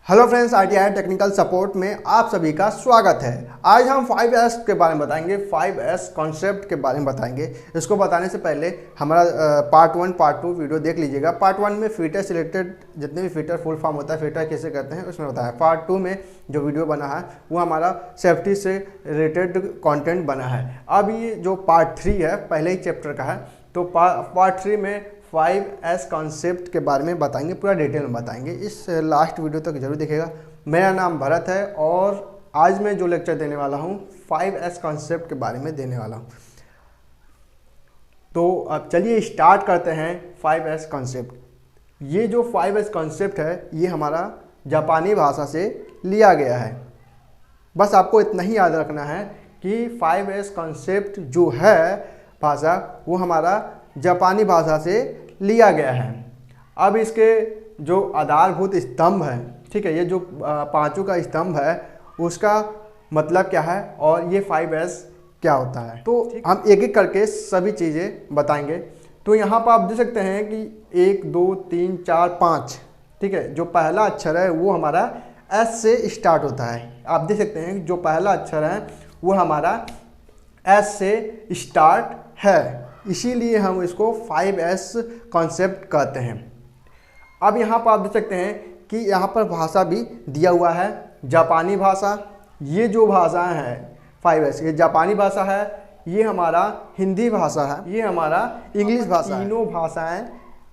Hello friends, ITI technical support में आप सभी का स्वागत है। आज हम 5S के बारे में बताएंगे, 5S कॉन्सेप्ट के बारे में बताएंगे। इसको बताने से पहले हमारा पार्ट 1 पार्ट 2 वीडियो देख लीजिएगा। पार्ट 1 में फिटर से रिलेटेड जितने भी फिटर फुल फॉर्म होता है, फिटर कैसे करते हैं उसमें बताया। पार्ट 2 में जो वीडियो बना है वो हमारा सेफ्टी से रिलेटेड कॉन्टेंट बना है। अब ये जो पार्ट 3 है पहले ही चैप्टर का है, तो पार्ट 3 में 5S कॉन्सेप्ट के बारे में बताएंगे, पूरा डिटेल में बताएंगे। इस लास्ट वीडियो तक जरूर देखिएगा। मेरा नाम भरत है और आज मैं जो लेक्चर देने वाला हूँ 5S कॉन्सेप्ट के बारे में देने वाला हूँ। तो अब चलिए स्टार्ट करते हैं 5S कॉन्सेप्ट। ये जो 5S कॉन्सेप्ट है ये हमारा जापानी भाषा से लिया गया है। बस आपको इतना ही याद रखना है कि 5S कॉन्सेप्ट जो है भाषा वो हमारा जापानी भाषा से लिया गया है। अब इसके जो आधारभूत स्तंभ है, ठीक है, ये जो पांचों का स्तंभ है उसका मतलब क्या है और ये 5S क्या होता है, तो हम एक एक करके सभी चीज़ें बताएंगे। तो यहाँ पर आप देख सकते हैं कि 1 2 3 4 5, ठीक है। जो पहला अक्षर है वो हमारा S से स्टार्ट होता है। आप देख सकते हैं जो पहला अक्षर है वो हमारा S से स्टार्ट है, इसीलिए हम इसको 5S कॉन्सेप्ट कहते हैं। अब यहाँ पर आप देख सकते हैं कि यहाँ पर भाषा भी दिया हुआ है, जापानी भाषा। ये जो भाषा है 5S, ये जापानी भाषा है, ये हमारा हिंदी भाषा है, ये हमारा इंग्लिश भाषा है। तीनों भाषाएं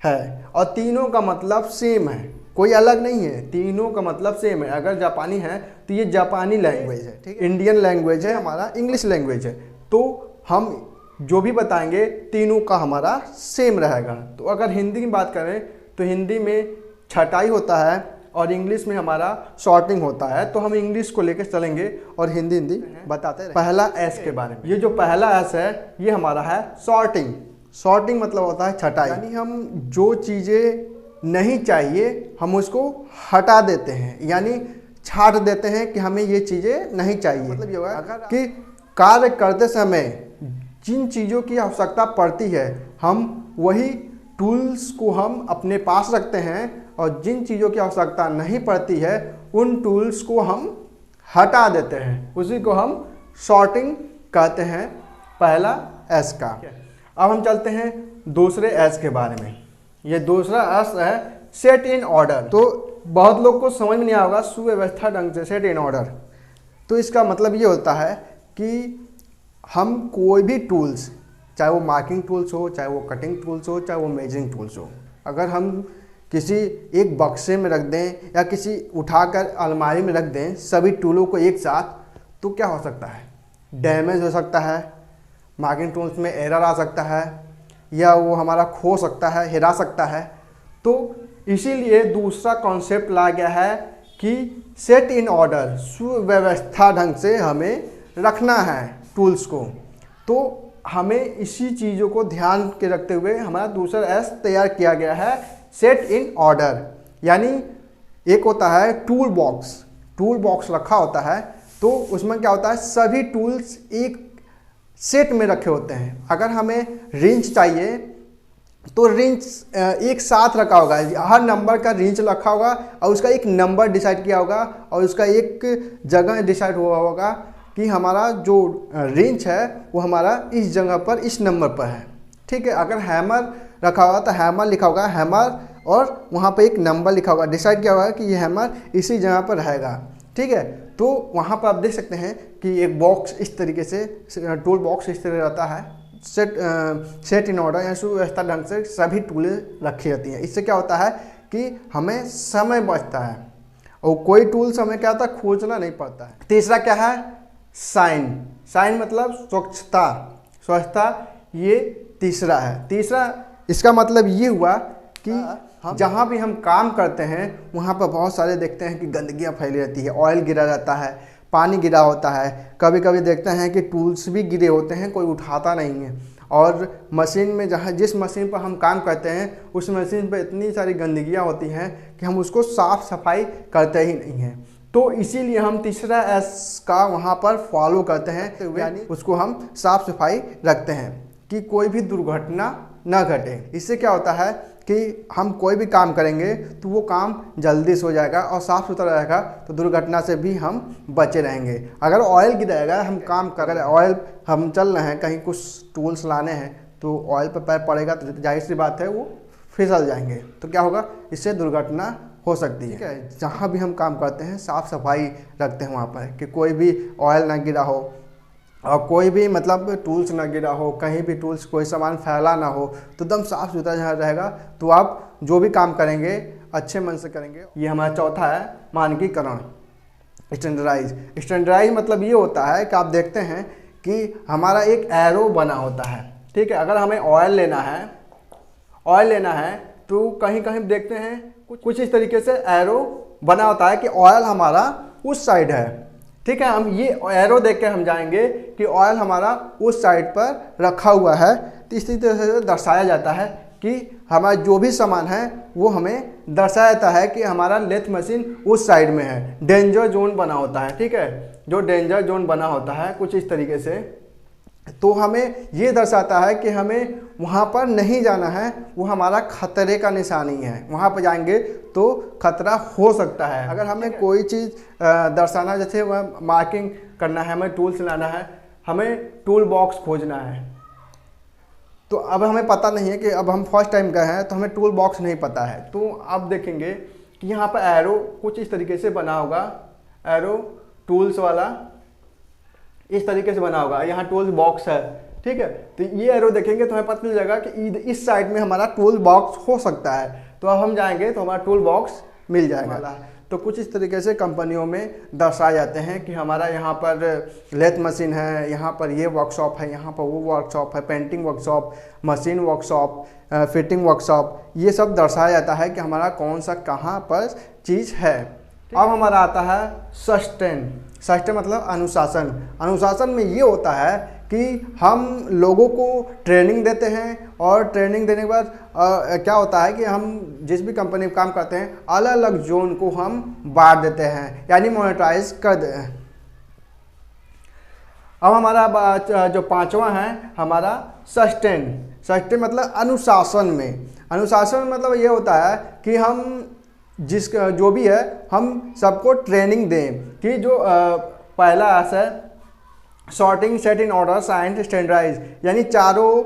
है और तीनों का मतलब सेम है, कोई अलग नहीं है, तीनों का मतलब सेम है। अगर जापानी है तो ये जापानी लैंग्वेज है, ठीक है। इंडियन लैंग्वेज है, हमारा इंग्लिश लैंग्वेज है। तो हम जो भी बताएंगे तीनों का हमारा सेम रहेगा। तो अगर हिंदी की बात करें तो हिंदी में छटाई होता है और इंग्लिश में हमारा शॉर्टिंग होता है। तो हम इंग्लिश को लेकर चलेंगे और हिंदी बताते हैं। पहला एस के बारे में, ये जो पहला एस है ये हमारा है शॉर्टिंग। शॉर्टिंग मतलब होता है छटाई, यानी हम जो चीज़ें नहीं चाहिए हम उसको हटा देते हैं, यानी छाट देते हैं कि हमें ये चीज़ें नहीं चाहिए। मतलब ये होगा कि कार्य करते समय जिन चीज़ों की आवश्यकता पड़ती है हम वही टूल्स को हम अपने पास रखते हैं और जिन चीज़ों की आवश्यकता नहीं पड़ती है उन टूल्स को हम हटा देते हैं, उसी को हम शॉर्टिंग कहते हैं, पहला एस का। अब हम चलते हैं दूसरे एस के बारे में। ये दूसरा एस है सेट इन ऑर्डर। तो बहुत लोग को समझ में नहीं आएगा सुव्यवस्था ढंग से, सेट इन ऑर्डर। तो इसका मतलब ये होता है कि हम कोई भी टूल्स, चाहे वो मार्किंग टूल्स हो, चाहे वो कटिंग टूल्स हो, चाहे वो मेजरिंग टूल्स हो, अगर हम किसी एक बक्से में रख दें या किसी उठाकर अलमारी में रख दें सभी टूलों को एक साथ, तो क्या हो सकता है, डैमेज हो सकता है, मार्किंग टूल्स में एरर आ सकता है या वो हमारा खो सकता है, हेरा सकता है। तो इसीलिए दूसरा कॉन्सेप्ट ला गया है कि सेट इन ऑर्डर, सुव्यवस्था ढंग से हमें रखना है टूल्स को। तो हमें इसी चीज़ों को ध्यान के रखते हुए हमारा दूसरा एस तैयार किया गया है, सेट इन ऑर्डर। यानी एक होता है टूल बॉक्स, टूल बॉक्स रखा होता है तो उसमें क्या होता है सभी टूल्स एक सेट में रखे होते हैं। अगर हमें रिंच चाहिए तो रिंच एक साथ रखा होगा, हर नंबर का रिंच रखा होगा और उसका एक नंबर डिसाइड किया होगा और उसका एक जगह डिसाइड हुआ होगा कि हमारा जो रेंज है वो हमारा इस जगह पर इस नंबर पर है, ठीक है। अगर हैमर रखा होगा तो हैमर लिखा होगा हैमर और वहाँ पर एक नंबर लिखा होगा, डिसाइड किया होगा कि ये हैमर इसी जगह पर रहेगा, ठीक है। तो वहाँ पर आप देख सकते हैं कि एक बॉक्स इस तरीके से, टूल बॉक्स इस तरह रहता है, सेट इन ऑर्डर, यानी सुव्यवस्था ढंग से सभी टूलें रखी रहती हैं। इससे क्या होता है कि हमें समय बचता है और कोई टूल्स हमें क्या होता है खोजना नहीं पड़ता है। तीसरा क्या है, साइन। साइन मतलब स्वच्छता, स्वच्छता, ये तीसरा है। तीसरा इसका मतलब ये हुआ कि जहाँ भी हम काम करते हैं वहाँ पर बहुत सारे देखते हैं कि गंदगियाँ फैली रहती है, ऑयल गिरा रहता है, पानी गिरा होता है, कभी कभी देखते हैं कि टूल्स भी गिरे होते हैं, कोई उठाता नहीं है। और मशीन में जिस मशीन पर हम काम करते हैं उस मशीन पर इतनी सारी गंदगियाँ होती हैं कि हम उसको साफ़ सफाई करते ही नहीं हैं। तो इसीलिए हम तीसरा एस का वहाँ पर फॉलो करते हैं, यानी उसको हम साफ सफाई रखते हैं कि कोई भी दुर्घटना न घटे। इससे क्या होता है कि हम कोई भी काम करेंगे तो वो काम जल्दी से हो जाएगा और साफ़ सुथरा रहेगा, तो दुर्घटना से भी हम बचे रहेंगे। अगर ऑयल गिरेगा, हम काम कर रहे हैं, ऑयल हम चल रहे हैं, कहीं कुछ टूल्स लाने हैं तो ऑयल पर पैर पड़ेगा तो जाहिर सी बात है वो फिसल जाएंगे, तो क्या होगा, इससे दुर्घटना हो सकती है। ठीक है, जहाँ भी हम काम करते हैं साफ़ सफाई रखते हैं वहाँ पर, कि कोई भी ऑयल ना गिरा हो और कोई भी मतलब टूल्स ना गिरा हो, कहीं भी टूल्स कोई सामान फैला ना हो, तो एकदम साफ़ सुथरा जहाँ रहेगा तो आप जो भी काम करेंगे अच्छे मन से करेंगे। ये हमारा चौथा है मानकीकरण, स्टैंडर्डाइज। स्टैंडर्डाइज मतलब ये होता है कि आप देखते हैं कि हमारा एक एरो बना होता है। ठीक है, अगर हमें ऑयल लेना है तो कहीं कहीं देखते हैं कुछ इस तरीके से एरो बना होता है कि ऑयल हमारा उस साइड है। ठीक है, हम ये एरो देख के हम जाएंगे कि ऑयल हमारा उस साइड पर रखा हुआ है, तो इसी तरह से दर्शाया जाता है कि हमारा जो भी सामान है वो हमें दर्शाया जाता है कि हमारा लेथ मशीन उस साइड में है। डेंजर जोन बना होता है। ठीक है, जो डेंजर जोन बना होता है कुछ इस तरीके से, तो हमें ये दर्शाता है कि हमें वहाँ पर नहीं जाना है, वो हमारा खतरे का निशानी है, वहाँ पर जाएंगे तो खतरा हो सकता है। अगर हमें कोई चीज़ दर्शाना, जैसे वह मार्किंग करना है, हमें टूल्स लाना है, हमें टूल बॉक्स खोजना है, तो अब हमें पता नहीं है कि अब हम फर्स्ट टाइम गए हैं तो हमें टूल बॉक्स नहीं पता है, तो अब देखेंगे कि यहाँ पर एरो कुछ इस तरीके से बना होगा, एरो टूल्स वाला इस तरीके से बना होगा, यहाँ टूल बॉक्स है। ठीक है, तो ये एरो देखेंगे तो हमें पता चल जाएगा कि इस साइड में हमारा टूल बॉक्स हो सकता है, तो अब हम जाएंगे तो हमारा टूल बॉक्स मिल जाएगा। तो कुछ इस तरीके से कंपनियों में दर्शाए जाते हैं कि हमारा यहाँ पर लेथ मशीन है, यहाँ पर ये वर्कशॉप है, यहाँ पर वो वर्कशॉप है, painting workshop, machine workshop, fitting workshop, ये सब दर्शाया जाता है कि हमारा कौन सा कहाँ पर चीज़ है। अब हमारा आता है सस्टेन। सस्टेन मतलब अनुशासन। अनुशासन में ये होता है कि हम लोगों को ट्रेनिंग देते हैं और ट्रेनिंग देने के बाद क्या होता है कि हम जिस भी कंपनी में काम करते हैं अलग अलग जोन को हम बांट देते हैं, यानी मोनेटाइज कर देते हैं। अब हमारा जो पांचवा है हमारा सस्टेन। सस्टेन मतलब अनुशासन में। अनुशासन मतलब ये होता है कि हम जो भी है हम सबको ट्रेनिंग दें कि जो पहला है sorting, set in order, shine, standardize, यानी चारों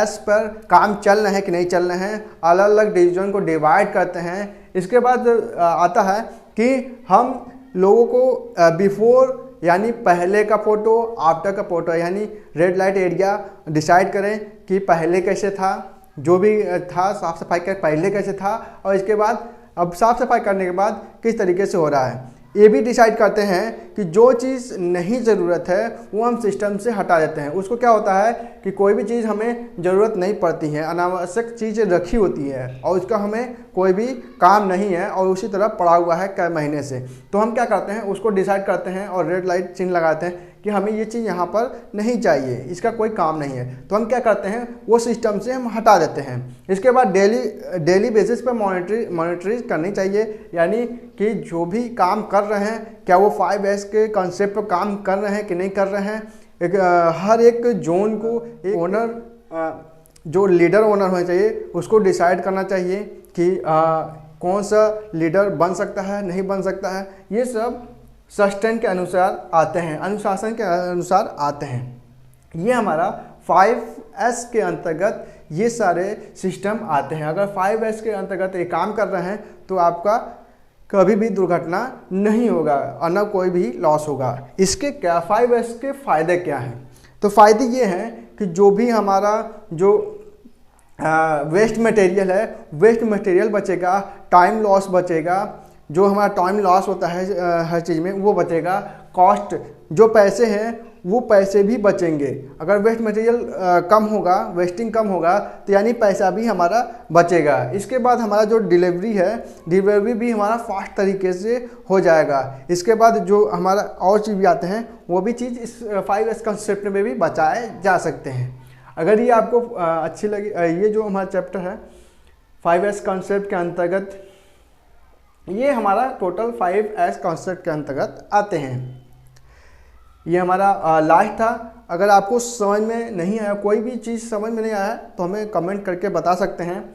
एस पर काम चल रहे हैं कि नहीं चल रहे हैं, अलग अलग डिवीजन को डिवाइड करते हैं। इसके बाद आता है कि हम लोगों को बिफोर यानी पहले का फ़ोटो, आफ्टर का फ़ोटो, यानी रेड लाइट एरिया डिसाइड करें कि पहले कैसे था, जो भी था साफ़ सफाई का पहले कैसे था, और इसके बाद अब साफ़ सफाई करने के बाद किस तरीके से हो रहा है। ये भी डिसाइड करते हैं कि जो चीज़ नहीं ज़रूरत है वो हम सिस्टम से हटा देते हैं। उसको क्या होता है कि कोई भी चीज़ हमें ज़रूरत नहीं पड़ती है, अनावश्यक चीज़ें रखी होती है और उसका हमें कोई भी काम नहीं है और उसी तरह पड़ा हुआ है कई महीने से, तो हम क्या करते हैं उसको डिसाइड करते हैं और रेड लाइट चिन्ह लगाते हैं कि हमें ये चीज़ यहाँ पर नहीं चाहिए, इसका कोई काम नहीं है, तो हम क्या करते हैं वो सिस्टम से हम हटा देते हैं। इसके बाद डेली बेसिस पर मॉनिटरिंग करनी चाहिए, यानी कि जो भी काम कर रहे हैं क्या वो 5S के कॉन्सेप्ट पर काम कर रहे हैं कि नहीं कर रहे हैं। हर एक जोन को एक ओनर, जो लीडर ओनर होना चाहिए उसको डिसाइड करना चाहिए कि कौन सा लीडर बन सकता है, नहीं बन सकता है। ये सब सस्टेन के अनुसार आते हैं, अनुशासन के अनुसार आते हैं। ये हमारा 5S के अंतर्गत ये सारे सिस्टम आते हैं। अगर 5S के अंतर्गत ये काम कर रहे हैं तो आपका कभी भी दुर्घटना नहीं होगा और न कोई भी लॉस होगा। इसके क्या 5S के फ़ायदे क्या हैं? तो फ़ायदे ये हैं कि जो भी हमारा जो वेस्ट मटेरियल है, वेस्ट मटेरियल बचेगा, टाइम लॉस बचेगा, जो हमारा टाइम लॉस होता है हर चीज़ में वो बचेगा, कॉस्ट जो पैसे हैं वो पैसे भी बचेंगे। अगर वेस्ट मटेरियल कम होगा, वेस्टिंग कम होगा तो यानी पैसा भी हमारा बचेगा। इसके बाद हमारा जो डिलीवरी है, डिलीवरी भी हमारा फास्ट तरीके से हो जाएगा। इसके बाद जो हमारा और चीज़ भी आते हैं वो भी चीज़ इस 5S कंसेप्ट में भी बचाए जा सकते हैं। अगर ये आपको अच्छी लगी, ये जो हमारा चैप्टर है 5S कंसेप्ट के अंतर्गत, ये हमारा टोटल 5S कॉन्सेप्ट के अंतर्गत आते हैं। ये हमारा लास्ट था। अगर आपको समझ में नहीं आया, कोई भी चीज़ समझ में नहीं आया तो हमें कमेंट करके बता सकते हैं।